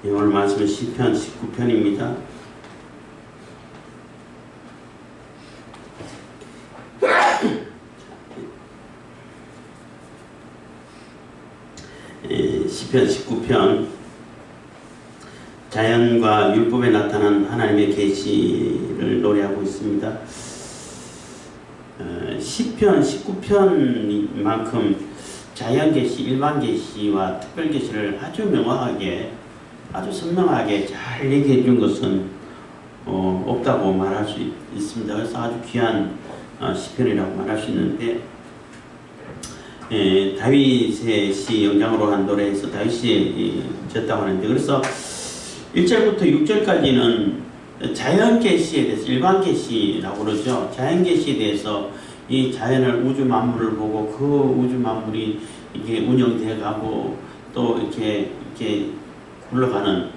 예, 오늘 말씀은 시편 19편입니다. 시편 19편, 자연과 율법에 나타난 하나님의 계시를 노래하고 있습니다. 시편 19편만큼 자연 계시, 일반 계시와 특별 계시를 아주 명확하게, 아주 선명하게 잘 얘기해 준 것은 없다고 말할 수 있습니다. 그래서 아주 귀한 시편이라고 말할 수 있는데, 다윗의 시 영장으로 한 노래에서 다윗이 졌다고 하는데, 그래서 1절부터 6절까지는 자연 계시에 대해서, 일반 계시라고 그러죠. 자연 계시에 대해서 이 자연을, 우주 만물을 보고 그 우주 만물이 이게 운영돼 가고 또 이렇게 굴러가는,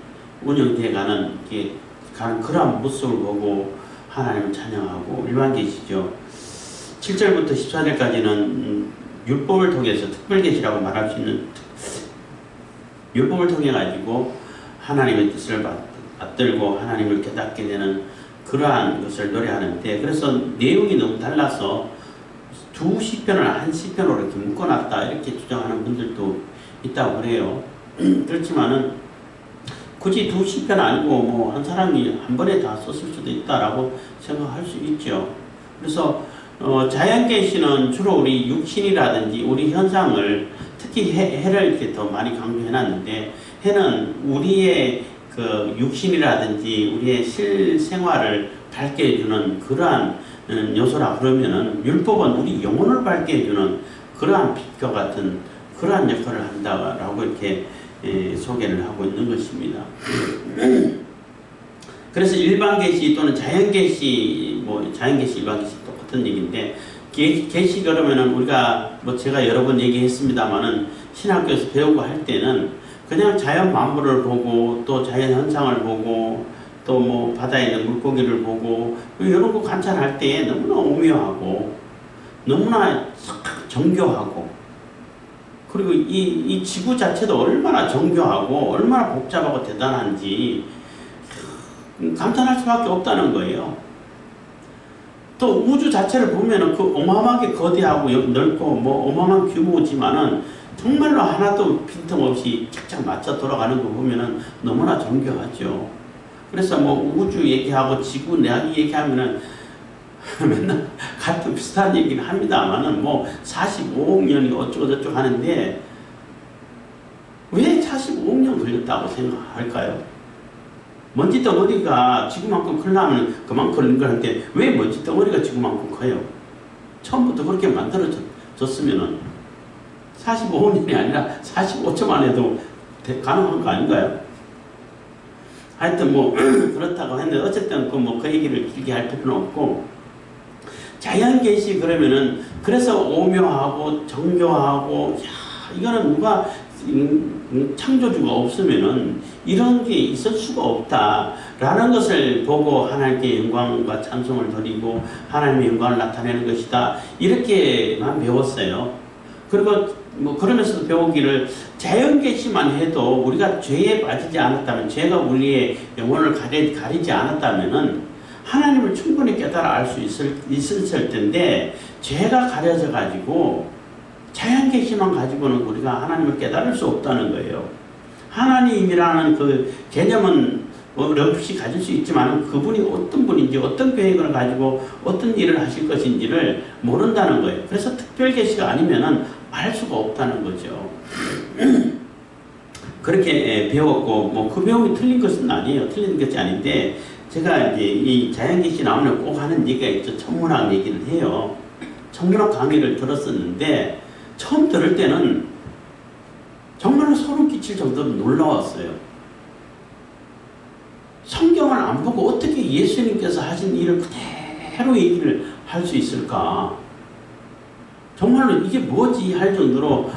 운영돼 가는, 이렇게 가는 그러한 모습을 보고 하나님을 찬양하고, 일반 계시죠. 7절부터 14절까지는 율법을 통해서 특별 계시라고 말할 수 있는, 율법을 통해 가지고 하나님의 뜻을 받들고 하나님을 깨닫게 되는 그러한 것을 노래하는데, 그래서 내용이 너무 달라서 두 시편을 한 시편으로 이렇게 묶어놨다 이렇게 주장하는 분들도 있다고 그래요. 그렇지만은 굳이 두 시편 아니고 뭐 한 사람이 한 번에 다 썼을 수도 있다라고 생각할 수 있죠. 그래서 자연 계시는 주로 우리 육신이라든지 우리 현상을, 특히 해를 이렇게 더 많이 강조해 놨는데, 해는 우리의 그 육신이라든지 우리의 실생활을 밝게 해주는 그러한 요소라 그러면은, 율법은 우리 영혼을 밝게 해주는 그러한 빛과 같은 그러한 역할을 한다라고 이렇게 소개를 하고 있는 것입니다. 그래서 일반 계시 또는 자연 계시, 뭐 자연 계시, 일반 계시 똑같은 얘기인데, 계시 그러면은 우리가 뭐 제가 여러 번 얘기했습니다만은 신학교에서 배우고 할 때는 그냥 자연 만물을 보고 또 자연 현상을 보고 또 뭐 바다에 있는 물고기를 보고 이런 거 관찰할 때 너무나 오묘하고 너무나 정교하고, 그리고 이 지구 자체도 얼마나 정교하고 얼마나 복잡하고 대단한지 감탄할 수밖에 없다는 거예요. 또 우주 자체를 보면은 그 어마어마하게 거대하고 넓고 뭐 어마어마한 규모지만은 정말로 하나도 빈틈없이 착착 맞춰 돌아가는 거 보면은 너무나 정교하죠. 그래서 뭐 우주 얘기하고 지구 내학이 얘기하면은 맨날 같은 비슷한 얘기를 합니다만은 뭐 45억 년이 어쩌고저쩌고 하는데, 왜 45억 년 걸렸다고 생각할까요? 먼지 덩어리가 지구만큼 크려면 그만큼 걸리는데 왜 먼지 덩어리가 지구만큼 커요? 처음부터 그렇게 만들어졌으면은 45억 년이 아니라 45초만 해도 가능한 거 아닌가요? 하여튼 뭐 그렇다고 했는데, 어쨌든 그 얘기를 길게 할 필요는 없고, 자연 계시 그러면은 그래서 오묘하고 정교하고, 야, 이거는 누가 창조주가 없으면은 이런 게 있을 수가 없다라는 것을 보고 하나님께 영광과 찬송을 드리고 하나님의 영광을 나타내는 것이다, 이렇게만 배웠어요. 그리고 뭐 그러면서도 배우기를, 자연 계시만 해도 우리가 죄에 빠지지 않았다면, 죄가 우리의 영혼을 가리지 않았다면은 하나님을 충분히 깨달아 알 수 있었을 텐데, 죄가 가려져 가지고 자연 계시만 가지고는 우리가 하나님을 깨달을 수 없다는 거예요. 하나님이라는 그 개념은 어렴풋이 가질 수 있지만 그분이 어떤 분인지, 어떤 계획을 가지고 어떤 일을 하실 것인지를 모른다는 거예요. 그래서 특별 계시가 아니면은 알 수가 없다는 거죠. 그렇게 배웠고, 뭐 그 배움이 틀린 것은 아니에요. 틀린 것이 아닌데, 제가 이제 이 자연 계시 나오면 꼭 하는 얘기가 있죠. 천문학 얘기를 해요. 천문학 강의를 들었었는데 처음 들을 때는 정말로 소름 끼칠 정도로 놀라웠어요. 성경을 안 보고 어떻게 예수님께서 하신 일을 그대로 얘기를 할 수 있을까? 정말로 이게 뭐지 할 정도로,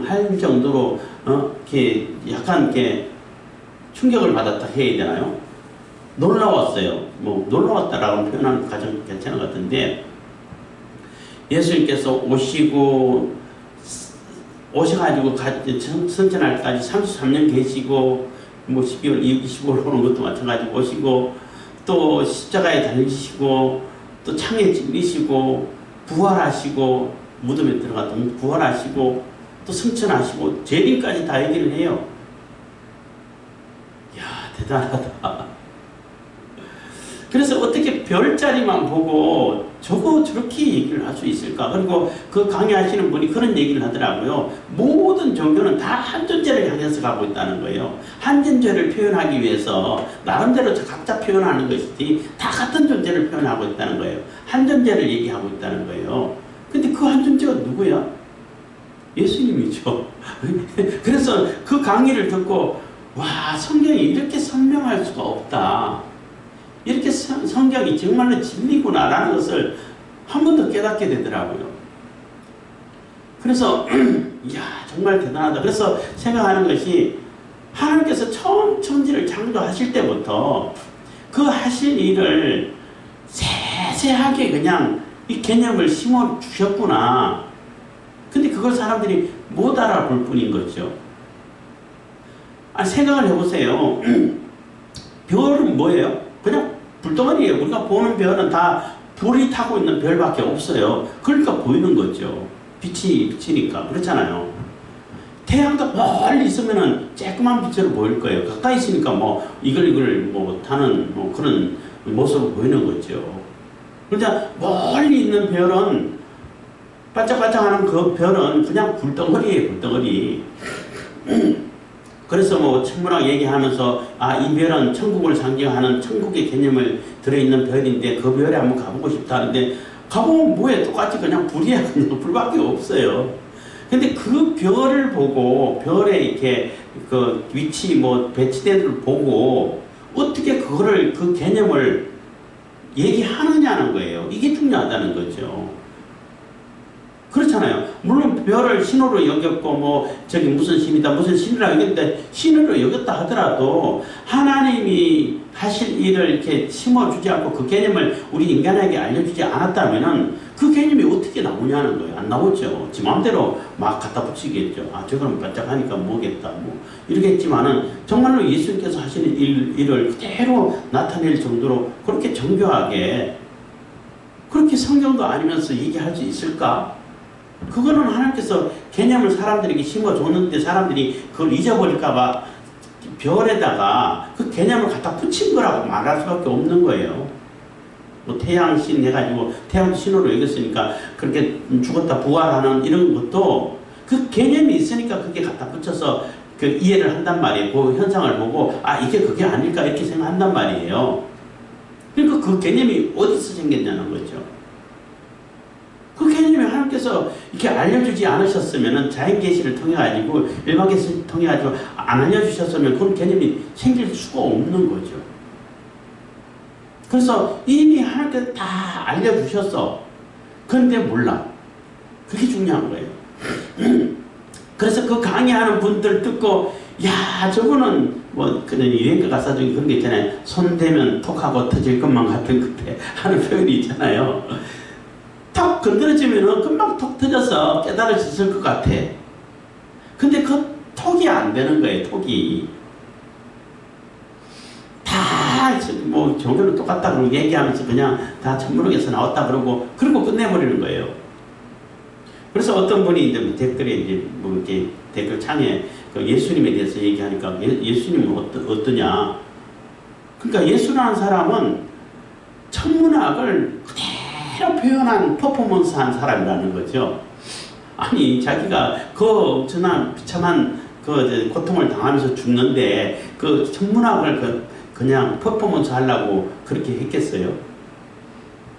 할 정도로 이렇게 약간 이렇게 충격을 받았다 해야 되나요? 놀라웠어요. 뭐 놀라웠다라고 표현하는 가장 괜찮은 것 같은데, 예수님께서 오셔가지고 선전할 때까지 33년 계시고 뭐 12월 25일 오는 것도 마찬가지고 오시고 또 십자가에 달리시고 또 창에 찔리시고 부활하시고 무덤에 들어갔다 부활하시고 또 승천하시고 재림까지 다 얘기를 해요. 이야 대단하다. 그래서 어떻게 별자리만 보고 저렇게 얘기를 할 수 있을까? 그리고 그 강의하시는 분이 그런 얘기를 하더라고요. 모든 종교는 다 한 존재를 향해서 가고 있다는 거예요. 한 존재를 표현하기 위해서 나름대로 각자 표현하는 것이지 다 같은 존재를 표현하고 있다는 거예요. 한 존재를 얘기하고 있다는 거예요. 근데 그 한 존재가 누구야? 예수님이죠. 그래서 그 강의를 듣고 와 성경이 이렇게 설명할 수가 없다. 이렇게 성경이 정말로 진리구나 라는 것을 한 번 더 깨닫게 되더라고요. 그래서 이야 정말 대단하다. 그래서 생각하는 것이 하나님께서 처음 천지를 창조하실 때부터 그 하실 일을 세세하게 그냥 이 개념을 심어 주셨구나. 근데 그걸 사람들이 못 알아볼 뿐인 거죠. 생각을 해보세요. 별은 뭐예요? 그냥 불덩어리예요. 우리가 보는 별은 다 불이 타고 있는 별밖에 없어요. 그러니까 보이는 거죠. 빛이 비치니까. 그렇잖아요. 태양도 멀리 있으면은 쬐끄만 빛으로 보일 거예요. 가까이 있으니까 뭐 이걸 뭐 타는 뭐 그런 모습으로 보이는 거죠. 그러자 멀리 있는 별은 반짝반짝하는 그 별은 그냥 불덩어리예요. 불덩어리. 그래서 뭐 천문학 얘기하면서 이 별은 천국을 상징하는 천국의 개념을 들어있는 별인데 그 별에 한번 가보고 싶다 하는데 가보면 뭐해? 똑같이 그냥 불이야. 그냥 불밖에 없어요. 근데 그 별을 보고 별에 이렇게 그 위치 뭐 배치된 걸 보고 어떻게 그거를 그 개념을 얘기하느냐는 거예요. 이게 중요하다는 거죠. 그렇잖아요. 물론 별을 신호로 여겼고 뭐 저기 무슨 신이다 무슨 신이라 여겼는데 신으로 여겼다 하더라도 하나님이 하실 일을 이렇게 심어주지 않고 그 개념을 우리 인간에게 알려주지 않았다면은 그 개념이 어떻게 나오냐는 거예요. 안 나오죠. 지 마음대로 막 갖다 붙이겠죠. 저거는 반짝하니까 뭐겠다 뭐 이러겠지만은 정말로 예수님께서 하시는 일을 그대로 나타낼 정도로 그렇게 정교하게 그렇게 성경도 아니면서 얘기할 수 있을까? 그거는 하나님께서 개념을 사람들에게 심어줬는데 사람들이 그걸 잊어버릴까봐 별에다가 그 개념을 갖다 붙인 거라고 말할 수밖에 없는 거예요. 뭐 태양신 해가지고 태양 신호로 여겼으니까 그렇게 죽었다 부활하는 이런 것도 그 개념이 있으니까 그게 갖다 붙여서 그 이해를 한단 말이에요. 그 현상을 보고 이게 그게 아닐까 이렇게 생각한단 말이에요. 그러니까 그 개념이 어디서 생겼냐는 거죠. 그 개념이 하나님께서 이렇게 알려주지 않으셨으면 자연계시를 통해가지고 일반계시를 통해가지고 안 알려주셨으면 그런 개념이 생길 수가 없는 거죠. 그래서 이미 하나님께서 다 알려주셨어. 그런데 몰라. 그게 중요한 거예요. 그래서 그 강의하는 분들 듣고 야 저거는 뭐 그냥 유행가 가사 중에 그런 게 있잖아요. 손 대면 톡하고 터질 것만 같은 그때 하는 표현이 있잖아요. 턱 건드려지면은 금방 톡 터져서 깨달을 수 있을 것 같아. 근데 그 톡이 안 되는 거예요. 톡이 다 뭐 종교는 똑같다 그러고 얘기하면서 그냥 다 천문학에서 나왔다 그러고 끝내버리는 거예요. 그래서 어떤 분이 이제 댓글에 이제 뭐 이렇게 댓글 창에 그 예수님에 대해서 얘기하니까 예수님은 어떠냐? 그러니까 예수라는 사람은 천문학을 그대로 표현한 퍼포먼스한 사람이라는 거죠. 아니 자기가 그 엄청난 비참한 그 고통을 당하면서 죽는데 그 천문학을 그냥 퍼포먼스 하려고 그렇게 했겠어요?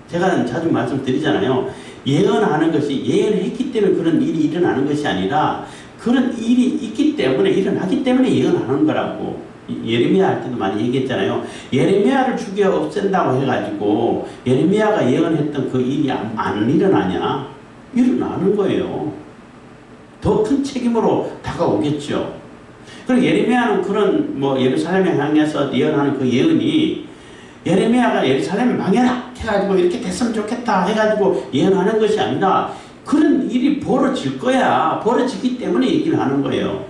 제가 자주 말씀드리잖아요. 예언하는 것이 예언했기 때문에 그런 일이 일어나는 것이 아니라 그런 일이 있기 때문에 일어나기 때문에 예언하는 거라고. 예레미야 할 때도 많이 얘기했잖아요. 예레미야를 죽여 없앤다고 해가지고 예레미야가 예언했던 그 일이 안 일어나냐? 일어나는 거예요. 더 큰 책임으로 다가오겠죠. 그리고 예레미야는 그런 뭐 예루살렘에 향해서 예언하는 그 예언이 예레미야가 예루살렘 망해라 해가지고 이렇게 됐으면 좋겠다 해가지고 예언하는 것이 아니라 그런 일이 벌어질 거야. 벌어지기 때문에 얘기를 하는 거예요.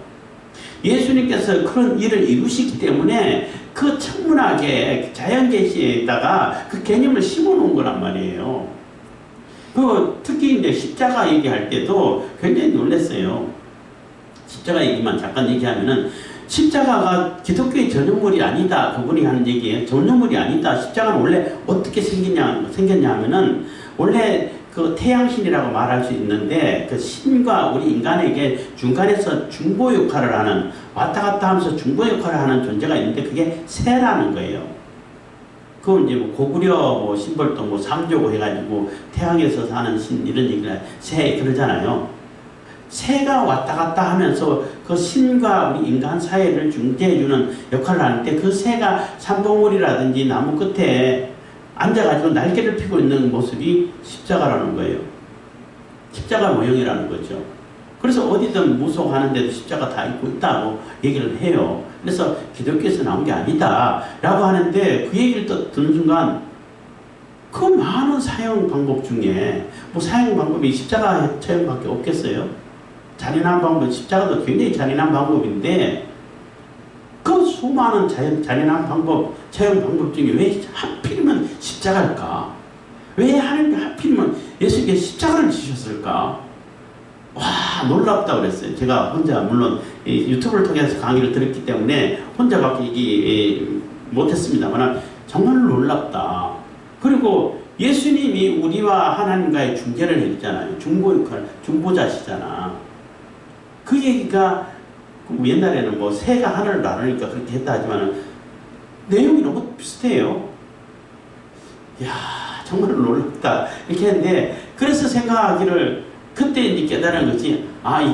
예수님께서 그런 일을 이루시기 때문에 그 천문학의 자연계시에다가 그 개념을 심어놓은 거란 말이에요. 특히 이제 십자가 얘기할 때도 굉장히 놀랐어요. 십자가 얘기만 잠깐 얘기하면은 십자가가 기독교의 전유물이 아니다. 그분이 하는 얘기예요. 전유물이 아니다. 십자가는 원래 어떻게 생겼냐 하면은 원래 그 태양신이라고 말할 수 있는데 그 신과 우리 인간에게 중간에서 중보 역할을 하는 왔다 갔다 하면서 중보 역할을 하는 존재가 있는데 그게 새라는 거예요. 그건 이제 뭐 고구려 심벌도 뭐 상조고 해가지고 태양에서 사는 신 이런 얘기를 새 그러잖아요. 새가 왔다 갔다 하면서 그 신과 우리 인간 사이를 중재해주는 역할을 하는데 그 새가 산봉우리라든지 나무 끝에 앉아가지고 날개를 펴고 있는 모습이 십자가라는 거예요. 십자가 모형이라는 거죠. 그래서 어디든 무속하는데도 십자가 다 입고 있다고 얘기를 해요. 그래서 기독교에서 나온 게 아니다 라고 하는데 그 얘기를 또 듣는 순간 그 많은 사용 방법 중에 뭐 사용 방법이 십자가 처형밖에 없겠어요? 잔인한 방법, 십자가도 굉장히 잔인한 방법인데 그 수많은 잔인한 방법, 처형 방법 중에 왜 하필이면 십자가일까? 왜 하나님께 하필이면 예수님께 십자가를 지셨을까? 와, 놀랍다 그랬어요. 제가 혼자 물론 유튜브를 통해서 강의를 들었기 때문에 혼자밖에 얘기 못했습니다만 정말 놀랍다. 그리고 예수님이 우리와 하나님과의 중재를 했잖아요. 중보 역할, 중보자시잖아. 그 얘기가 옛날에는 뭐 새가 하늘을 나르니까 그렇게 했다 하지만 내용이 너무 비슷해요. 이야, 정말 놀랍다. 이렇게 했는데 그래서 생각하기를 그때 이제 깨달은 것이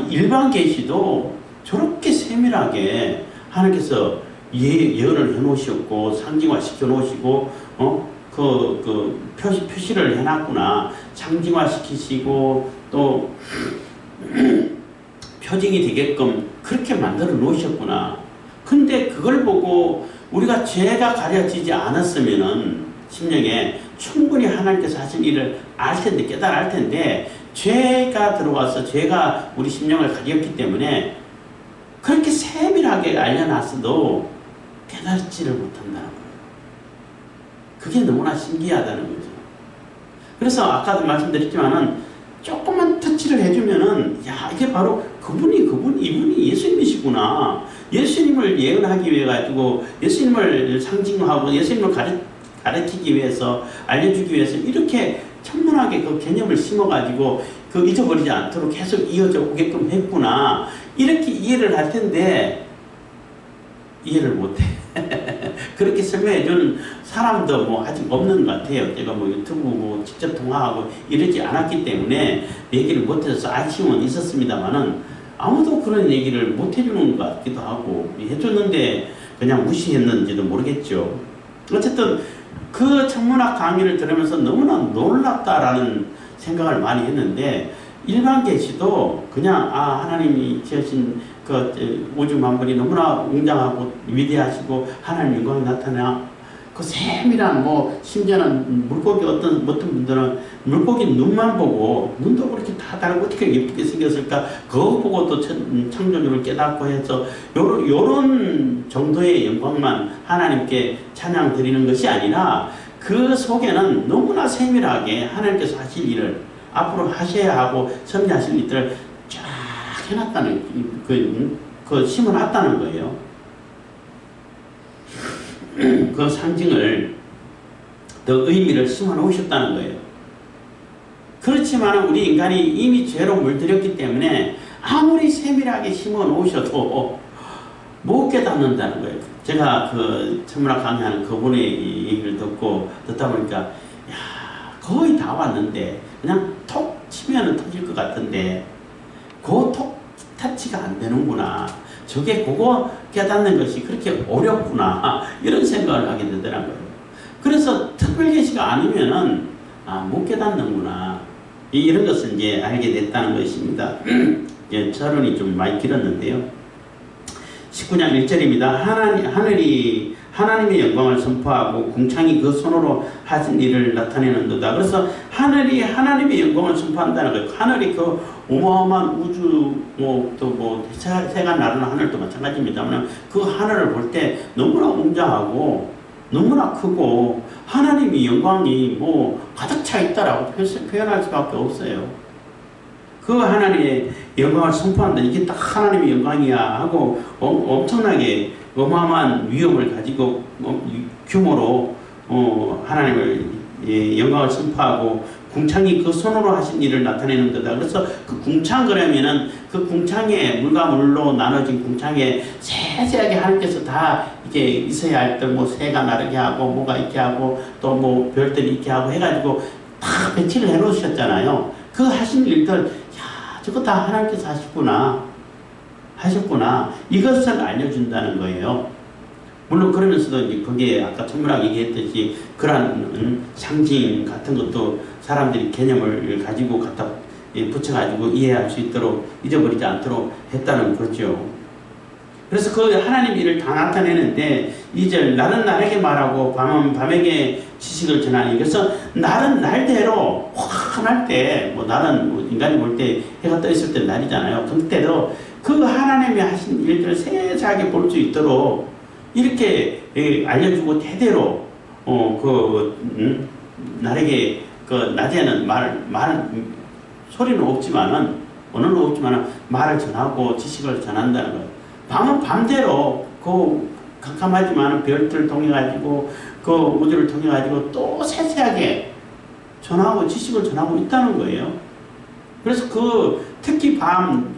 일반 계시도 저렇게 세밀하게 하나님께서 예언을 해 놓으셨고 상징화 시켜 놓으시고 표시를 해 놨구나. 상징화 시키시고 또 표징이 되게끔 그렇게 만들어 놓으셨구나. 근데 그걸 보고 우리가 죄가 가려지지 않았으면은 심령에 충분히 하나님께서 하신 일을 알 텐데, 깨달을 텐데 죄가 들어와서 죄가 우리 심령을 가렸기 때문에 그렇게 세밀하게 알려놨어도 깨닫지를 못한다는 거예요. 그게 너무나 신기하다는 거죠. 그래서 아까도 말씀드렸지만은 조금만 터치를 해주면은 야, 이게 바로 이분이 예수님이시구나. 예수님을 예언하기 위해 가지고 예수님을 상징하고 예수님을 가르치기 위해서 알려주기 위해서 이렇게 천문하게 그 개념을 심어가지고 그 잊어버리지 않도록 계속 이어져 오게끔 했구나. 이렇게 이해를 할 텐데 이해를 못해. 그렇게 설명해주는 사람도 뭐 아직 없는 것 같아요. 제가 뭐 유튜브 뭐 직접 통화하고 이러지 않았기 때문에 얘기를 못해서 아쉬움은 있었습니다만은 아무도 그런 얘기를 못 해주는 것 같기도 하고 해줬는데 그냥 무시했는지도 모르겠죠. 어쨌든 그 천문학 강의를 들으면서 너무나 놀랍다라는 생각을 많이 했는데 일반 계시도 그냥 하나님이 지으신 그 우주 만물이 너무나 웅장하고 위대하시고 하나님 영광이 나타나 그 세밀한 뭐 심지어는 물고기 어떤 분들은 물고기 눈만 보고 눈도 그렇게 다 다르고 어떻게 예쁘게 생겼을까 그거 보고 또 창조주를 깨닫고 해서 요런 정도의 영광만 하나님께 찬양 드리는 것이 아니라 그 속에는 너무나 세밀하게 하나님께서 하실 일을 앞으로 하셔야 하고 섭리하실 일들을 쫙 해놨다는 그 심어놨다는 거예요. 그 상징을 더 의미를 심어 놓으셨다는 거예요. 그렇지만 우리 인간이 이미 죄로 물들였기 때문에 아무리 세밀하게 심어 놓으셔도 못 깨닫는다는 거예요. 제가 그 천문학 강의하는 그분의 얘기를 듣다 보니까 야, 거의 다 왔는데 그냥 톡 치면은 터질 것 같은데 그 톡 터치가 안 되는구나. 저게 그거 깨닫는 것이 그렇게 어렵구나. 이런 생각을 하게 되더라고요. 그래서 특별계시가 아니면은 못 깨닫는구나. 이런 것을 이제 알게 됐다는 것입니다. 이제 서론이 좀 많이 길었는데요. 19장 1절입니다. 하늘이 하나님의 영광을 선포하고 궁창이 그 손으로 하신 일을 나타내는도다. 그래서 하늘이 하나님의 영광을 선포한다는 거예요. 하늘이 그 어마어마한 우주, 새가 나르는 하늘도 마찬가지입니다만 그 하늘을 볼 때 너무나 웅장하고 너무나 크고 하나님의 영광이 가득 차 있다라고 표현할 수밖에 없어요. 그 하나님의 영광을 선포한다. 이게 딱 하나님의 영광이야 하고 엄청나게 어마어마한 위엄을 가지고 규모로 하나님을 영광을 선포하고 궁창이 그 손으로 하신 일을 나타내는 거다. 그래서 그 궁창 그러면은 그 궁창에 물과 물로 나눠진 궁창에 세세하게 하나님께서 다 이게 있어야 할 때 새가 나르게 하고 뭐가 있게 하고 또 별들이 있게 하고 해가지고 다 배치를 해 놓으셨잖아요. 그 하신 일들, 야, 저거 다 하나님께서 하셨구나. 이것을 알려준다는 거예요. 물론 그러면서도 이제 그게 아까 천문학 얘기했듯이 그러한 상징 같은 것도 사람들이 개념을 가지고 갖다 붙여가지고 이해할 수 있도록 잊어버리지 않도록 했다는 거죠. 그래서 그 하나님 일을 다 나타내는데 2절 날은 날에게 말하고 밤은 밤에게 지식을 전하니 그래서 날은 날대로 환할 때 날은 인간이 볼 때 해가 떠 있을 때 날이잖아요. 그때도 그 하나님이 하신 일들을 세세하게 볼 수 있도록 이렇게 알려주고 대대로 날에게 낮에는 소리는 없지만은 언어는 없지만은 말을 전하고 지식을 전한다는 거예요. 밤은 밤대로 캄캄하지만은 별들을 통해 가지고 우주를 통해 가지고 또 세세하게 전하고 지식을 전하고 있다는 거예요. 그래서 특히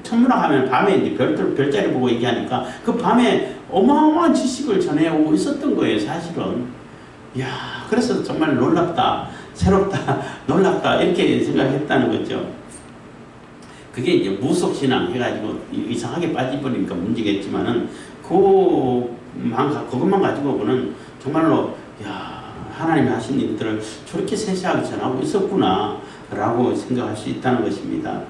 천문학 하면 밤에 이제 별자리 보고 얘기하니까 그 밤에 어마어마한 지식을 전해오고 있었던 거예요, 사실은. 이야, 그래서 정말 놀랍다, 새롭다, 놀랍다, 이렇게 생각했다는 거죠. 그게 이제 무속신앙 해가지고 이상하게 빠져버리니까 문제겠지만은, 그것만 가지고는 정말로, 야, 하나님이 하신 일들을 저렇게 세세하게 전하고 있었구나, 라고 생각할 수 있다는 것입니다.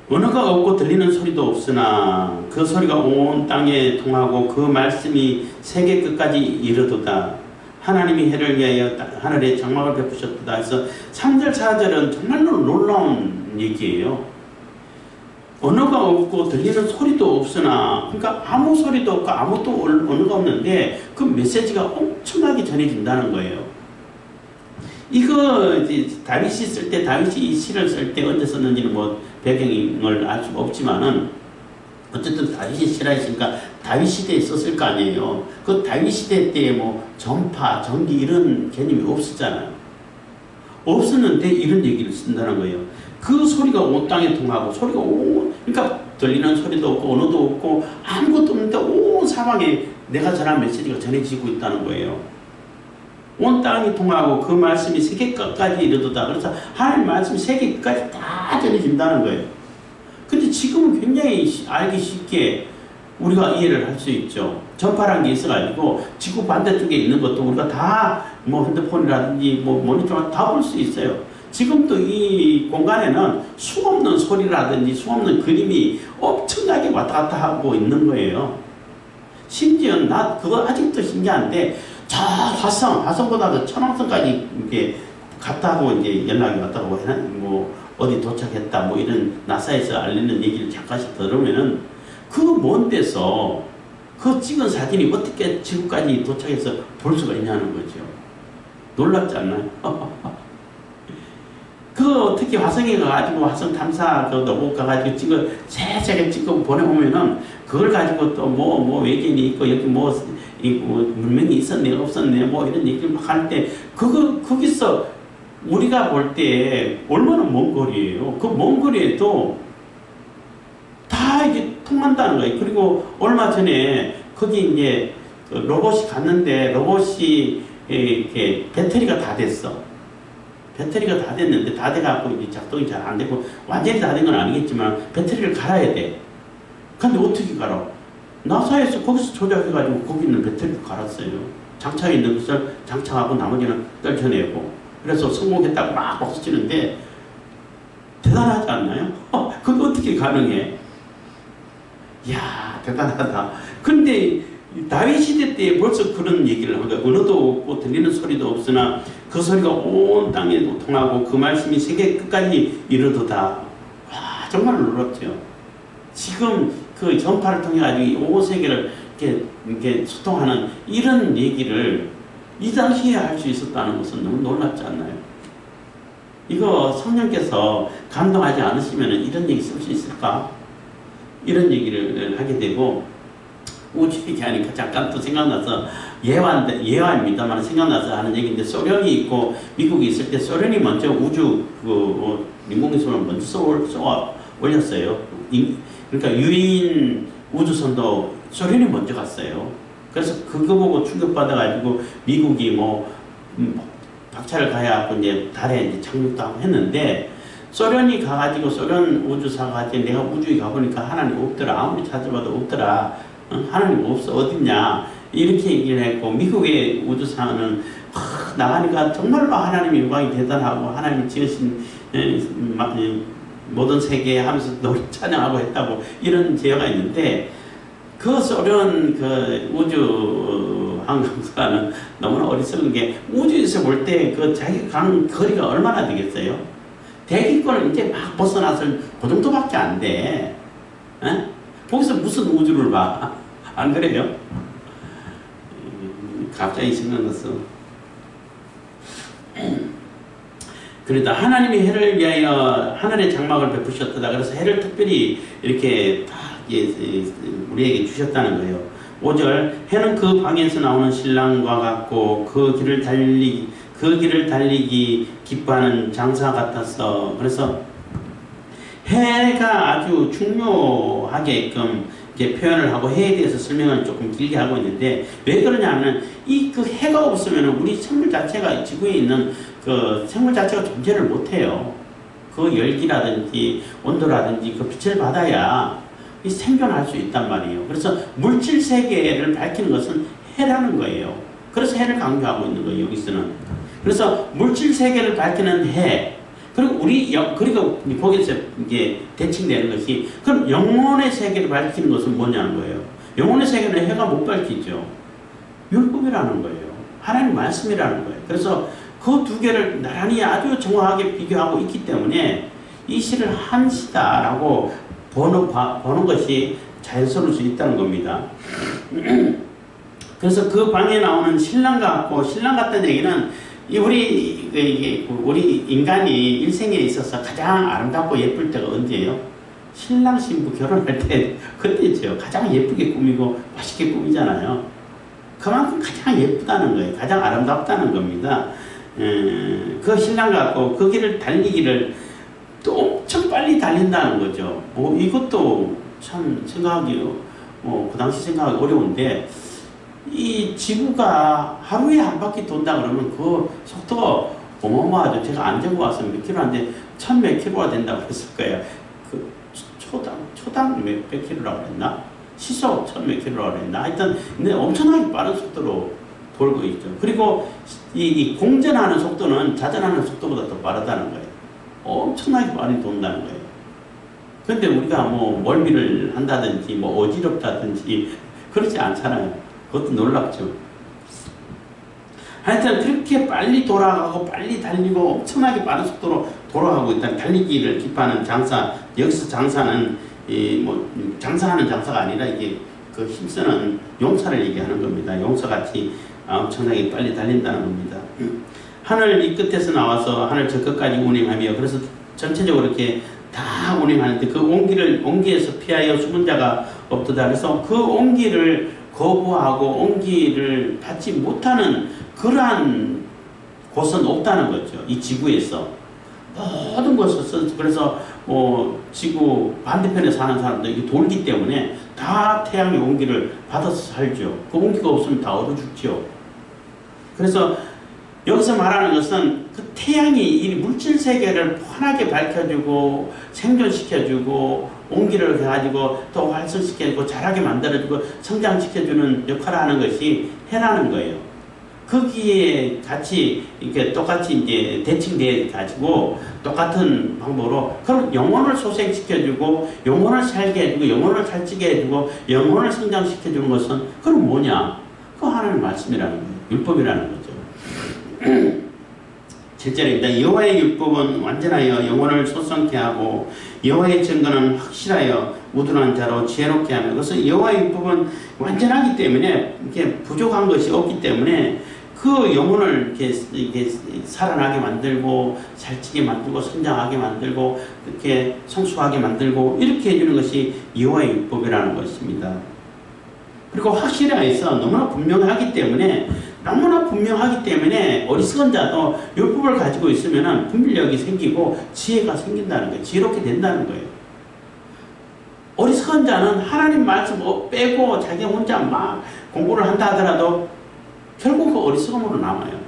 언어가 없고 들리는 소리도 없으나 그 소리가 온 땅에 통하고 그 말씀이 세계 끝까지 이르도다. 하나님이 해를 위하여 하늘에 장막을 베푸셨도다. 해서 3절 4절은 정말로 놀라운 얘기예요. 언어가 없고 들리는 소리도 없으나, 그러니까 아무 소리도 없고 아무도 언어가 없는데 그 메시지가 엄청나게 전해진다는 거예요. 이거 다윗이 쓸 때, 다윗이 이 시를 쓸 때 언제 썼는지는 배경을 알 수가 없지만은 어쨌든 다윗이 시라했으니까 다윗 시대에 썼을 거 아니에요. 그 다윗 시대 때 전파, 전기 이런 개념이 없었잖아요. 없었는데 이런 얘기를 쓴다는 거예요. 그 소리가 온 땅에 통하고 그러니까 들리는 소리도 없고 언어도 없고 아무것도 없는데 온 사방에 내가 전한 메시지가 전해지고 있다는 거예요. 온 땅이 통하고 그 말씀이 세계 끝까지 이르도다. 그래서 하나님 말씀이 세계 끝까지 다 전해진다는 거예요. 근데 지금은 굉장히 알기 쉽게 우리가 이해를 할 수 있죠. 전파라는 게 있어가지고 지구 반대쪽에 있는 것도 우리가 다 핸드폰이라든지 모니터를 다 볼 수 있어요. 지금도 이 공간에는 수없는 소리라든지 수없는 그림이 엄청나게 왔다 갔다 하고 있는 거예요. 심지어 그거 아직도 신기한데 저 화성보다도 천왕성까지 이렇게 갔다고 이제 연락이 왔다고 어디 도착했다 이런 나사에서 알리는 얘기를 잠깐씩 들으면은 그 먼 데서 그 찍은 사진이 어떻게 지구까지 도착해서 볼 수가 있냐는 거죠. 놀랍지 않나요? 특히 화성에 가가지고 화성 탐사 로봇 가가지고 세세하게 찍고 보내보면은 그걸 가지고 또 외계인이 있고 여기 문명이 있었네 없었네 이런 얘기를 막 할 때 거기서 우리가 볼 때 얼마나 먼 거리예요. 그 먼 거리에도 다 이게 통한다는 거예요. 그리고 얼마 전에 거기 이제 로봇이 갔는데 로봇이 이렇게 배터리가 다 됐어. 배터리가 다 됐는데 다 돼갖고 이제 작동이 잘 안 되고 완전히 다 된 건 아니겠지만 배터리를 갈아야 돼. 근데 어떻게 갈아? 나사에서 거기서 조작해가지고 거기 있는 배터리를 갈았어요. 장착에 있는 것을 장착하고 나머지는 떨쳐내고 그래서 성공했다고 막 박수치는데 대단하지 않나요? 그게 어떻게 가능해? 이야 대단하다. 근데 다윗 시대 때 벌써 그런 얘기를 한 거예요. 언어도 없고 들리는 소리도 없으나 그 소리가 온 땅에 통하고 그 말씀이 세계 끝까지 이르도다. 와, 정말 놀랍죠. 지금 그 전파를 통해 가지고 온 세계를 이렇게 소통하는 이런 얘기를 이 당시에 할 수 있었다는 것은 너무 놀랍지 않나요? 이거 성령께서 감동하지 않으시면 이런 얘기 쓸 수 있을까? 이런 얘기를 하게 되고, 우주 얘기하니까 잠깐 또 생각나서 예화입니다만 생각나서 하는 얘기인데, 소련이 있고 미국이 있을 때 소련이 먼저 우주 인공위성을 먼저 쏘아 올렸어요. 그러니까 유인 우주선도 소련이 먼저 갔어요. 그래서 그거 보고 충격받아가지고 미국이 박차를 가야 이제 달에 이제 착륙도 하고 했는데, 소련이 가가지고 소련 우주사가 이제 내가 우주에 가보니까 하나님 없더라. 아무리 찾아봐도 없더라. 하나님 없어. 어딨냐. 이렇게 얘기를 했고, 미국의 우주사는 나가니까 정말로 하나님의 영광이 대단하고 하나님이 지으신 모든 세계 하면서 노래 찬양하고 했다고 이런 제어가 있는데, 그 소련 그 우주 항공사는 너무나 어리석은 게, 우주에서 볼 때 그 자기가 간 거리가 얼마나 되겠어요? 대기권을 이제 막 벗어나서 그 정도밖에 안 돼. 에? 거기서 무슨 우주를 봐? 안 그래요? 갑자기 생각났어. 그러다 하나님이 해를 위하여 하늘의 장막을 베푸셨다. 그래서 해를 특별히 이렇게 다 우리에게 주셨다는 거예요. 5절, 해는 그 방에서 나오는 신랑과 같고 그 길을 달리기 기뻐하는 장사 같았어. 그래서 해가 아주 중요하게끔 이제 표현을 하고 해에 대해서 설명을 조금 길게 하고 있는데, 왜 그러냐면 그 해가 없으면 우리 생물 자체가, 지구에 있는 그 생물 자체가 존재를 못해요. 그 열기라든지 온도라든지 그 빛을 받아야 생존할 수 있단 말이에요. 그래서 물질 세계를 밝히는 것은 해라는 거예요. 그래서 해를 강조하고 있는 거예요, 여기서는. 그래서 물질 세계를 밝히는 해, 그리고 거기서 이제 대칭되는 것이, 그럼 영혼의 세계를 밝히는 것은 뭐냐는 거예요. 영혼의 세계는 해가 못 밝히죠. 율법이라는 거예요. 하나님 말씀이라는 거예요. 그래서 그 두 개를 나란히 아주 정확하게 비교하고 있기 때문에 이 시를 한 시다라고 보는 것이 자연스러울 수 있다는 겁니다. 그래서 그 방에 나오는 신랑 같고, 신랑 같다는 얘기는 우리 인간이 일생에 있어서 가장 아름답고 예쁠 때가 언제예요? 신랑 신부 결혼할 때 그때죠. 가장 예쁘게 꾸미고 맛있게 꾸미잖아요. 그만큼 가장 예쁘다는 거예요. 가장 아름답다는 겁니다. 그 신랑 같고 그 길을 달리기를 또 엄청 빨리 달린다는 거죠. 이것도 참 생각하기, 그 당시 생각하기 어려운데, 이 지구가 하루에 한 바퀴 돈다 그러면 그 속도가 어마어마하죠. 제가 안 재고 와서 몇 킬로 하는데 1000몇 킬로가 된다고 했을 거예요. 그 초당 몇 킬로라고 그랬나? 시속 1000몇 킬로라고 그랬나? 하여튼 근데 엄청나게 빠른 속도로 돌고 있죠. 그리고 이 공전하는 속도는 자전하는 속도보다 더 빠르다는 거예요. 엄청나게 많이 돈다는 거예요. 근데 우리가 멀미를 한다든지 어지럽다든지 그렇지 않잖아요. 그것도 놀랍죠. 하여튼 그렇게 빨리 돌아가고 빨리 달리고 엄청나게 빠른 속도로 돌아가고 있다는, 달리기를 기뻐하는 장사. 여기서 장사는 장사하는 장사가 아니라 이게 그 힘쓰는 용사를 얘기하는 겁니다. 용사같이 엄청나게 빨리 달린다는 겁니다. 하늘 이 끝에서 나와서 하늘 저 끝까지 운행하며, 그래서 전체적으로 이렇게 다 운행하는데, 그 온기에서 피하여 숨은 자가 없도다. 그래서 그 온기를 거부하고 온기를 받지 못하는 그러한 곳은 없다는 거죠. 이 지구에서 모든 것을, 그래서 지구 반대편에 사는 사람들, 이게 돌기 때문에 다 태양의 온기를 받아서 살죠. 그 온기가 없으면 다 얼어 죽죠. 그래서 여기서 말하는 것은 그 태양이 이 물질 세계를 환하게 밝혀주고 생존시켜주고 온기를 해가지고 또 활성시켜주고 자라게 만들어주고 성장시켜주는 역할을 하는 것이 해라는 거예요. 거기에 같이 이렇게 똑같이 이제 대칭돼 가지고 똑같은 방법으로 그럼 영혼을 소생시켜주고 영혼을 살게 해주고 영혼을 살찌게 해주고 영혼을 성장시켜주는 것은 그럼 뭐냐? 그 하나님의 말씀이라는 거예요. 율법이라는 거죠. 7절입니다. 여호와의 율법은 완전하여 영혼을 소성케 하고 여호와의 증거는 확실하여 우둔한 자로 지혜롭게 하며 그래서 여호와의 율법은 완전하기 때문에 이렇게 부족한 것이 없기 때문에 그 영혼을 이렇게 살아나게 만들고 살찌게 만들고 성장하게 만들고 이렇게 성숙하게 만들고 이렇게 해주는 것이 여호와의 율법이라는 것입니다. 그리고 확실해서 너무나 분명하기 때문에 어리석은 자도 율법을 가지고 있으면 분별력이 생기고 지혜가 생긴다는 거예요. 지혜롭게 된다는 거예요. 어리석은 자는 하나님 말씀 빼고 자기 혼자 막 공부를 한다 하더라도 결국 그 어리석음으로 남아요.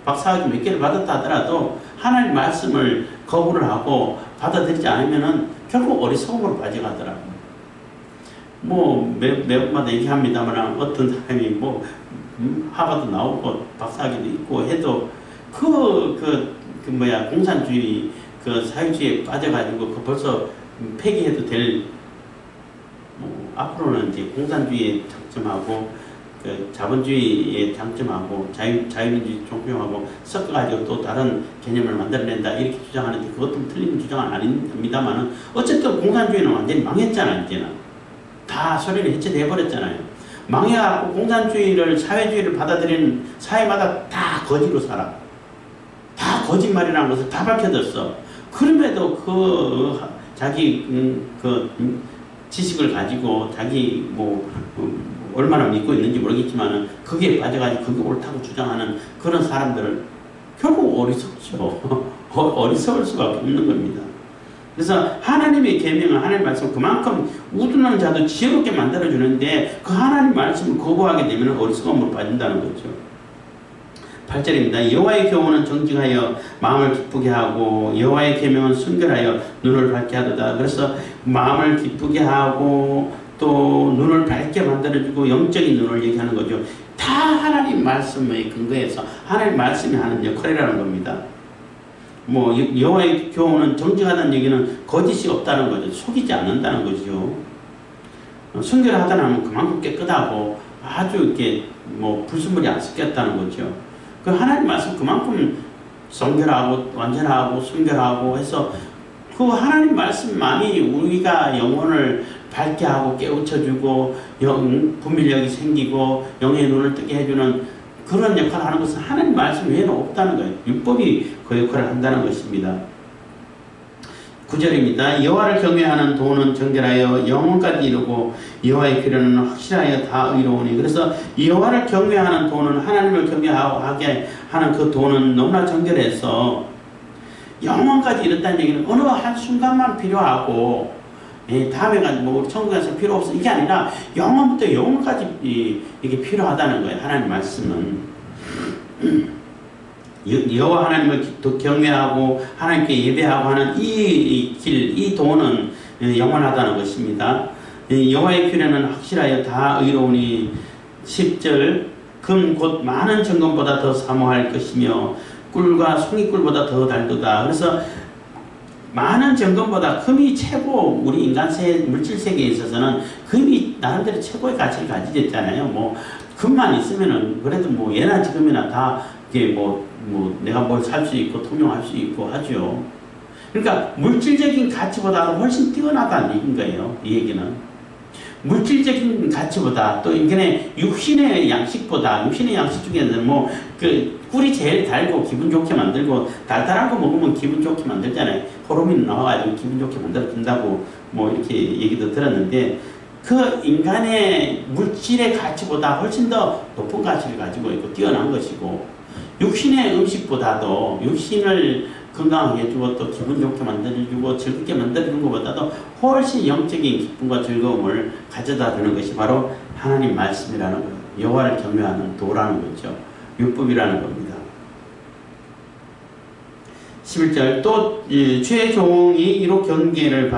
박사학위 몇 개를 받았다 하더라도 하나님 말씀을 거부를 하고 받아들이지 않으면 결국 어리석음으로 빠져가더라고요. 매번마다 얘기합니다만 어떤 사람이 하버드 나오고 박사학위도 있고 해도 공산주의 사회주의에 빠져가지고 벌써 폐기해도 될 앞으로는 이제 공산주의의 장점하고 자본주의의 장점하고 자유민주주의 존경하고 섞어가지고 또 다른 개념을 만들어낸다 이렇게 주장하는데 그것도 틀린 주장은 아닙니다만 어쨌든 공산주의는 완전히 망했잖아요. 이제는 다 소리를 해체돼버렸잖아요. 망해갖고 공산주의를 사회주의를 받아들이는 사회마다 다 거지로 살아. 다 거짓말이라는 것을 다 밝혀졌어. 그럼에도 자기 지식을 가지고 자기 얼마나 믿고 있는지 모르겠지만은 거기에 빠져가지고 그게 옳다고 주장하는 그런 사람들을 결국 어리석죠. 어리석을 수밖에 없는 겁니다. 그래서 하나님의 계명은 하나님 말씀 그만큼 우둔한 자도 지혜롭게 만들어주는데 그 하나님 말씀을 거부하게 되면 어리석음으로 빠진다는 거죠. 8절입니다. 여호와의 교훈은 정직하여 마음을 기쁘게 하고 여호와의 계명은 순결하여 눈을 밝게 하도다. 그래서 마음을 기쁘게 하고 또 눈을 밝게 만들어주고 영적인 눈을 얘기하는 거죠. 다 하나님 말씀의 근거에서 하나님 말씀이 하는 역할이라는 겁니다. 여호와의 교훈은 정직하다는 얘기는 거짓이 없다는 거죠. 속이지 않는다는 거죠. 순결하다는 하면 그만큼 깨끗하고 아주 이렇게 불순물이 안 섞였다는 거죠. 그 하나님 말씀 그만큼 성결하고 완전하고 순결하고 해서 그 하나님 말씀만이 우리가 영혼을 밝게 하고 깨우쳐주고 분별력이 생기고 영의 눈을 뜨게 해주는 그런 역할을 하는 것은 하나님 말씀 외에는 없다는 거예요. 율법이 그 역할을 한다는 것입니다. 9절입니다. 여호와를 경외하는 도는 정결하여 영혼까지 이루고 여호와의 규례는 확실하여 다 의로우니. 그래서 여호와를 경외하는 도는 하나님을 경외하게 하는 그 도는 너무나 정결해서 영혼까지 이뤘다는 얘기는 어느 한순간만 필요하고 다음에 우리 천국에서 필요 없어 이게 아니라 영혼부터 영혼까지 이게 필요하다는 거예요. 하나님 말씀은 여호와 하나님을 경외하고 하나님께 예배하고 하는 이 길, 이 도는 영원하다는 것입니다. 여호와의 규례는 확실하여 다 의로우니 10절 금 곧 많은 정금보다 더 사모할 것이며 꿀과 송이꿀보다 더 달도다. 그래서 많은 정금보다 금이 최고 우리 인간 물질 세계에 있어서는 금이 나름대로 최고의 가치를 가지고 있잖아요. 금만 있으면은 그래도 예나 지금이나 다 이게 내가 뭘 살 수 있고 통용할 수 있고 하죠. 그러니까 물질적인 가치보다도 훨씬 뛰어나다는 얘기인 거예요. 이 얘기는 물질적인 가치보다 또 인간의 육신의 양식보다 육신의 양식 중에는 꿀이 제일 달고 기분 좋게 만들고 달달한 거 먹으면 기분 좋게 만들잖아요. 호르몬이 나와가지고 기분 좋게 만들어준다고 이렇게 얘기도 들었는데 그 인간의 물질의 가치보다 훨씬 더 높은 가치를 가지고 있고 뛰어난 것이고 육신의 음식보다도 육신을 건강하게 해주고 또 기분 좋게 만들어주고 즐겁게 만들어주는 것보다도 훨씬 영적인 기쁨과 즐거움을 가져다 주는 것이 바로 하나님 말씀이라는 거예요. 여호와를 경외하는 도라는 거죠. 율법이라는 겁니다. 11절 또 주의 종이 이로 경계를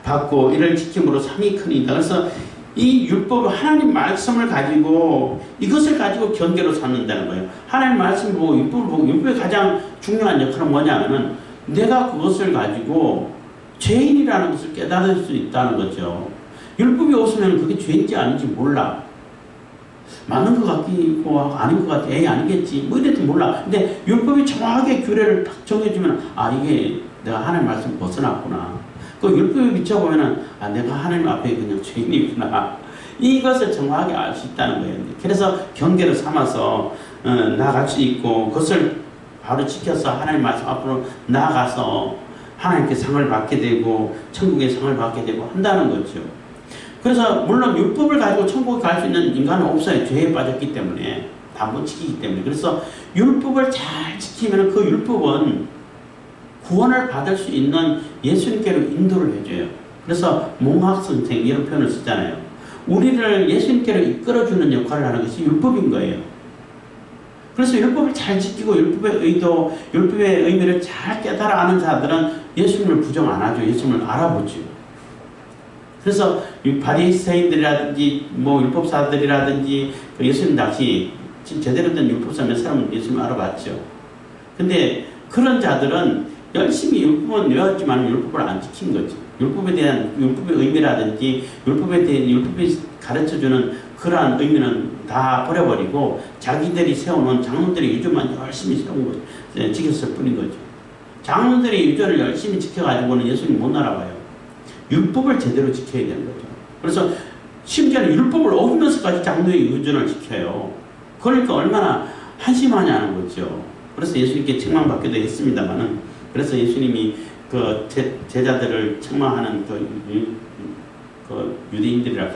받고 이를 지킴으로 상이 크니이다. 그래서 이 율법, 하나님 말씀을 가지고 이것을 가지고 경계로 삼는다는 거예요. 하나님 말씀을 보고 율법을 보고, 율법의 가장 중요한 역할은 뭐냐면은 내가 그것을 가지고 죄인이라는 것을 깨달을 수 있다는 거죠. 율법이 없으면 그게 죄인지 아닌지 몰라. 맞는 것 같기도 하고 아닌 것 같아. 에이 아니겠지 뭐 이래도 몰라. 근데 율법이 정확하게 규례를 딱 정해주면 아 이게 내가 하나님 말씀 벗어났구나. 그 율법에 비춰보면은 아 내가 하나님 앞에 그냥 죄인이구나. 이것을 정확하게 알 수 있다는 거예요. 그래서 경계를 삼아서 나아갈 수 있고 그것을 바로 지켜서 하나님 말씀 앞으로 나아가서 하나님께 상을 받게 되고 천국의 상을 받게 되고 한다는 거죠. 그래서 물론 율법을 가지고 천국에 갈 수 있는 인간은 없어요. 죄에 빠졌기 때문에 다 못 지키기 때문에. 그래서 율법을 잘 지키면 그 율법은 구원을 받을 수 있는 예수님께로 인도를 해줘요. 그래서 몽학선생 이런 표현을 쓰잖아요. 우리를 예수님께로 이끌어주는 역할을 하는 것이 율법인 거예요. 그래서 율법을 잘 지키고 율법의 의도, 율법의 의미를 잘 깨달아 아는 자들은 예수님을 부정 안 하죠. 예수님을 알아보죠. 그래서 바리새인들이라든지 뭐 율법사들이라든지 예수님 당시 제대로 된 율법사 몇 사람은 예수님을 알아봤죠. 근데 그런 자들은 열심히 율법은 외웠지만 율법을 안 지킨 거죠. 율법에 대한 율법의 의미라든지 율법이 가르쳐주는 그러한 의미는 다 버려버리고 자기들이 세워놓은 장로들의 유전만 열심히 세운 거죠. 지켰을 뿐인 거죠. 장로들의 유전을 열심히 지켜가지고는 예수님 못 알아봐요. 율법을 제대로 지켜야 되는 거죠. 그래서 심지어는 율법을 어기면서까지 장로의 유전을 지켜요. 그러니까 얼마나 한심하냐는 거죠. 그래서 예수님께 책망받기도 했습니다만은, 그래서 예수님이 그 제자들을 책망하는 그 유대인들이라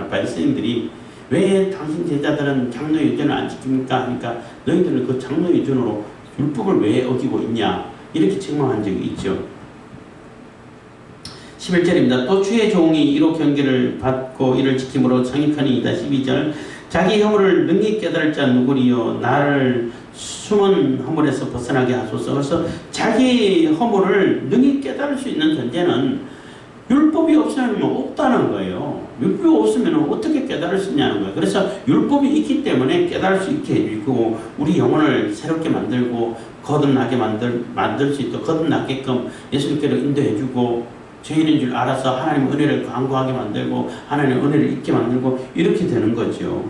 바리새인들이 왜 당신 제자들은 장로 유전을 안 지킵니까? 하니까 너희들은 그 장로 유전으로 율법을 왜 어기고 있냐? 이렇게 책망한 적이 있죠. 11절입니다. 또 주의 종이 이로 경계를 받고 이를 지킴으로 정익하니이다. 12절 자기 허물을 능히 깨달을 자 누구리요 나를 숨은 허물에서 벗어나게 하소서. 그래서 자기 허물을 능히 깨달을 수 있는 존재는 율법이 없으면 없다는 거예요. 율법이 없으면 어떻게 깨달을 수 있냐는 거예요. 그래서 율법이 있기 때문에 깨달을 수 있게 해주고 우리 영혼을 새롭게 만들고 거듭나게 만들 수 있도록 거듭나게끔 예수님께로 인도해주고 죄인인 줄 알아서 하나님의 은혜를 간구하게 만들고 하나님의 은혜를 잊게 만들고 이렇게 되는 거죠.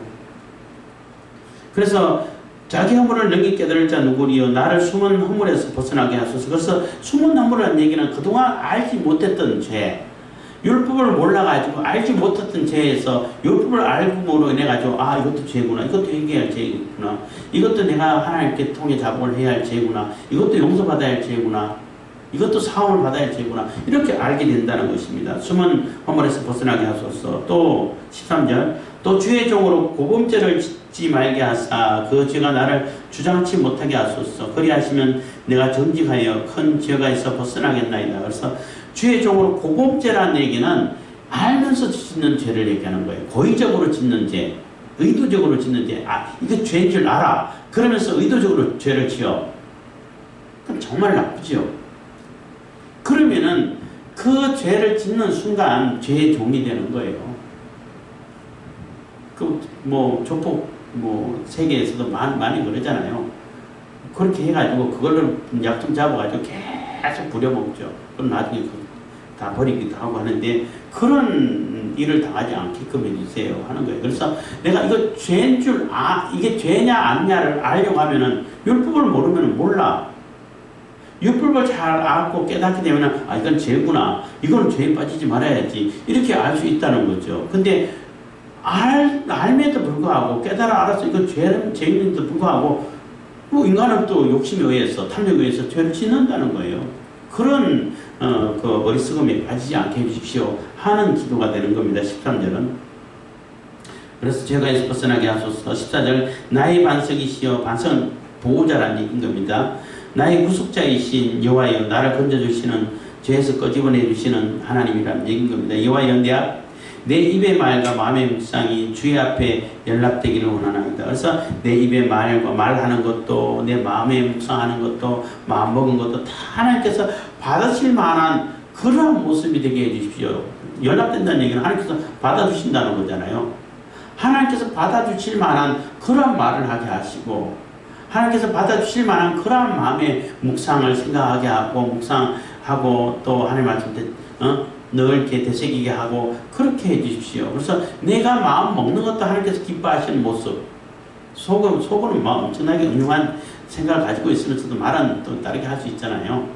그래서 자기 허물을 능히 깨달을 자 누구리요 나를 숨은 허물에서 벗어나게 하소서. 그래서 숨은 허물이라는 얘기는 그동안 알지 못했던 죄, 율법을 몰라가지고 알지 못했던 죄에서 율법을 알고으로 인해가지고 아 이것도 죄구나, 이것도 회개할 죄구나, 이것도 내가 하나님께 통해 작업을 해야 할 죄구나, 이것도 용서받아야 할 죄구나, 이것도 사함을 받아야 할 죄구나, 이렇게 알게 된다는 것입니다. 숨은 허물에서 벗어나게 하소서. 또 13절 또 주의 종으로 고범죄를 짓지 말게 하사 그 죄가 나를 주장치 못하게 하소서. 그리하시면 내가 정직하여 큰 죄가 있어 벗어나겠나이다. 그래서 주의 종으로 고범죄라는 얘기는 알면서 짓는 죄를 얘기하는 거예요. 고의적으로 짓는 죄, 의도적으로 짓는 죄. 아 이게 죄인 줄 알아. 그러면서 의도적으로 죄를 지어. 그럼 정말 나쁘죠. 그러면은 그 죄를 짓는 순간 죄의 종이 되는 거예요. 그 뭐 조폭 뭐 세계에서도 많이 그러잖아요. 그렇게 해가지고 그걸로 약점 잡아가지고 계속 부려먹죠. 그럼 나중에 다 버리기도 하고 하는데 그런 일을 당하지 않게끔 해주세요 하는 거예요. 그래서 내가 이거 죄인 줄 이게 죄냐 아니냐를 알려고 하면은 율법을 모르면 몰라. 율법을 잘 알고 깨닫게 되면 아 이건 죄구나, 이건 죄에 빠지지 말아야지, 이렇게 알 수 있다는 거죠. 근데 알면도 불구하고 깨달아 알아서 이건 죄인인데도 불구하고 뭐 인간은 또 욕심에 의해서 탐욕에 의해서 죄를 짓는다는 거예요. 그런 그 어리석음에 빠지지 않게 해주십시오 하는 기도가 되는 겁니다. 13절은 그래서 죄가에서 벗어나게 하소서. 14절 나의 반석이시여, 반석은 보호자라는 얘기인 겁니다. 나의 구속자이신 여호와여 나를 건져주시는 죄에서 끄집어내주시는 하나님이라는 얘기인 겁니다. 여호와여 내 입의 말과 마음의 묵상이 주의 앞에 연락되기를 원하나이다. 그래서 내 입의 말과 말하는 것도 내 마음에 묵상하는 것도 마음먹은 것도 다 하나님께서 받으실 만한 그런 모습이 되게 해주십시오. 연락된다는 얘기는 하나님께서 받아주신다는 거잖아요. 하나님께서 받아주실 만한 그런 말을 하게 하시고 하나님께서 받아주실 만한 그러한 마음의 묵상을 생각하게 하고 묵상하고 또 하나님 말씀 늘 이렇게 되새기게 하고 그렇게 해주십시오. 그래서 내가 마음 먹는 것도 하나님께서 기뻐하시는 모습 속으로는 막 엄청나게 은용한 생각을 가지고 있으면서도 말은 또 다르게 할 수 있잖아요.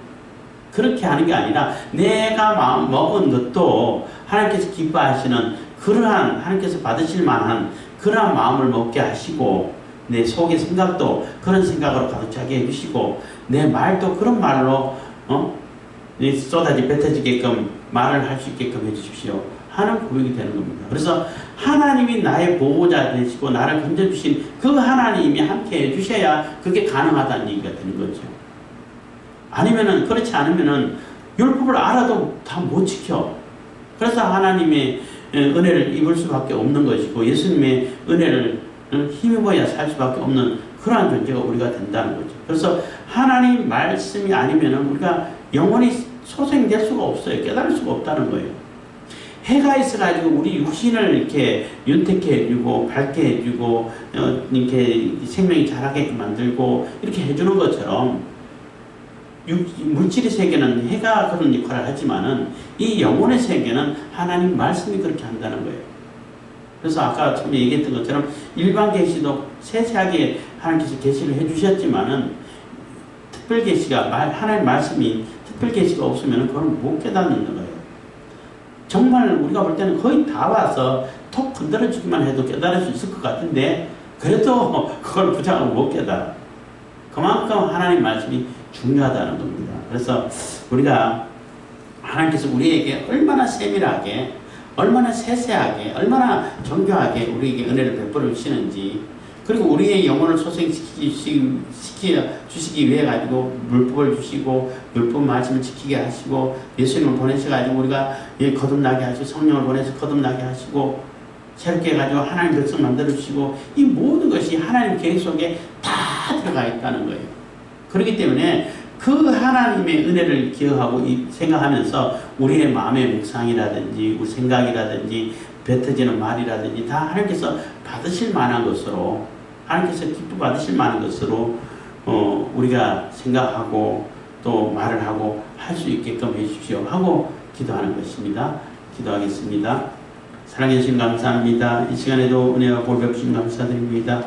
그렇게 하는 게 아니라 내가 마음 먹은 것도 하나님께서 기뻐하시는 그러한 하나님께서 받으실 만한 그러한 마음을 먹게 하시고 내 속의 생각도 그런 생각으로 가득 차게 해주시고 내 말도 그런 말로 쏟아지 뱉어지게끔 말을 할 수 있게끔 해주십시오 하는 고백이 되는 겁니다. 그래서 하나님이 나의 보호자 되시고 나를 건져주신 그 하나님이 함께 해주셔야 그게 가능하다는 얘기가 되는 거죠. 아니면은 그렇지 않으면은 율법을 알아도 다 못 지켜. 그래서 하나님의 은혜를 입을 수밖에 없는 것이고 예수님의 은혜를 힘입어야 살 수밖에 없는 그러한 존재가 우리가 된다는 거죠. 그래서 하나님 말씀이 아니면은 우리가 영원히 소생될 수가 없어요. 깨달을 수가 없다는 거예요. 해가 있어가지고 우리 육신을 이렇게 윤택해 해주고 밝게 해주고 이렇게 생명이 자라게 만들고 이렇게 해주는 것처럼 물질의 세계는 해가 그런 역할을 하지만은 이 영혼의 세계는 하나님 말씀이 그렇게 한다는 거예요. 그래서 아까 처음에 얘기했던 것처럼 일반 계시도 세세하게 하나님께서 계시를 해주셨지만은 특별 계시가 하나님 말씀이 특별 계시가 없으면 그건 못 깨닫는 거예요. 정말 우리가 볼 때는 거의 다 와서 톡 건드려주기만 해도 깨달을 수 있을 것 같은데 그래도 그걸 부정하고 못 깨달아. 그만큼 하나님 말씀이 중요하다는 겁니다. 그래서 우리가 하나님께서 우리에게 얼마나 세밀하게 얼마나 세세하게 얼마나 정교하게 우리에게 은혜를 베풀어 주시는지 그리고 우리의 영혼을 소생시키기 위해 가지고 율법을 주시고 율법 말씀을 지키게 하시고 예수님을 보내셔가지고 우리가 거듭나게 하시고 성령을 보내서 거듭나게 하시고 새롭게 해가지고 하나님 백성 만들어주시고 이 모든 것이 하나님 계획 속에 다 들어가 있다는 거예요. 그렇기 때문에 그 하나님의 은혜를 기억하고 생각하면서 우리의 마음의 묵상이라든지 우리 생각이라든지 뱉어지는 말이라든지 다 하나님께서 받으실 만한 것으로 하나님께서 기뻐 받으실 만한 것으로 우리가 생각하고 또 말을 하고 할 수 있게끔 해주십시오 하고 기도하는 것입니다. 기도하겠습니다. 사랑해 주신 감사합니다. 이 시간에도 은혜와 볼 베푸신 감사드립니다.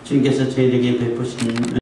주님께서 저희에게 베푸신